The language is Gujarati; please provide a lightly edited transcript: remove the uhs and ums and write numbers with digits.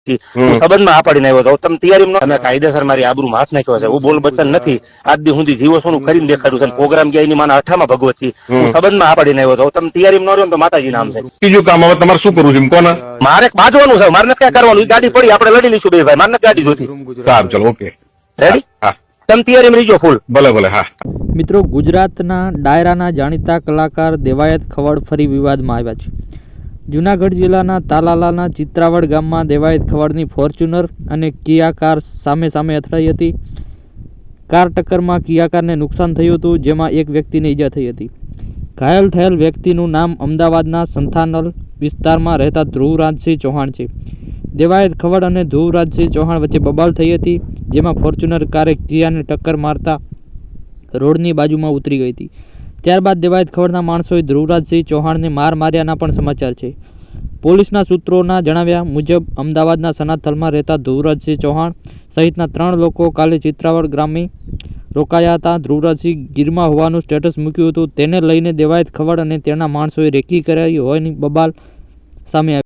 હતી, હું સંબંધમાં આ પાડીને આવ્યો હતો. તમે તૈયારી તમે કાયદેસર મારી આબરૂમાં હાથ નાખ્યો છે. હું બોલ બચન નથી, આજ દી સુધી જીવો છું કરીને દેખાડ્યું છે. પ્રોગ્રામ ગયા એની માના 8માં ભગવતી, હું સંબંધમાં આ પાડીને આવ્યો હતો. તમે તૈયારી ન રહ્યો તો માતાજી નામ છે. બીજું કામ હવે તમારે શું કરવું છે કોને? મારે બાજવાનું છે, મારે ક્યાં કરવાનું? ગાડી પડી, આપણે લડી લઈશું બે ભાઈ, મારે ગાડી જોતી. સારું ચલો ઓકે રેડી? હા તમે તૈયારીમાં રહીજો ફૂલ. ભલે ભલે હા. મિત્રો, ગુજરાતના ડાયરાના જાણીતા કલાકાર દેવાયત ખવડ ફરી વિવાદમાં આવ્યા છે. જૂનાગઢ જિલ્લાના તાલાલાના ચિત્રાવડ ગામમાં દેવાયત ખવડની ફોર્ચ્યુનર અને કિયા કાર સામે સામે અથડાઈ હતી. કાર ટક્કરમાં કિયા કારને નુકસાન થયું હતું, જેમાં એક વ્યક્તિને ઈજા થઈ હતી. ઘાયલ થયેલ વ્યક્તિનું નામ અમદાવાદના સંથાનલ વિસ્તારમાં રહેતા ધ્રુવરાજસિંહ ચૌહાણ છે. દેવાયત ખવડ અને ધ્રુવરાજસિંહ ચૌહાણ વચ્ચે બબાલ થઈ હતી, જેમાં ફોર્ચ્યુનર કારે કિયાને ટક્કર મારતા રોડની બાજુમાં ઉતરી ગઈ હતી. ત્યારબાદ દેવાયત ખવડના માણસોએ ધ્રુવરાજસિંહ ચૌહાણને માર્યા પણ સમાચાર છે. પોલીસના સૂત્રોના જણાવ્યા મુજબ અમદાવાદના સનાથલમાં રહેતા ધ્રુવરાજસિંહ ચૌહાણ સહિતના 3 લોકો કાલે ચિત્રાવડ ગ્રામે રોકાયા હતા. ધ્રુવરાજસિંહ ગીરમાં હોવાનું સ્ટેટસ મૂક્યું હતું. તેને લઈને દેવાયત ખવડ અને તેના માણસોએ રેકી કરાઈ હોવાની બબાલ સામે આવી.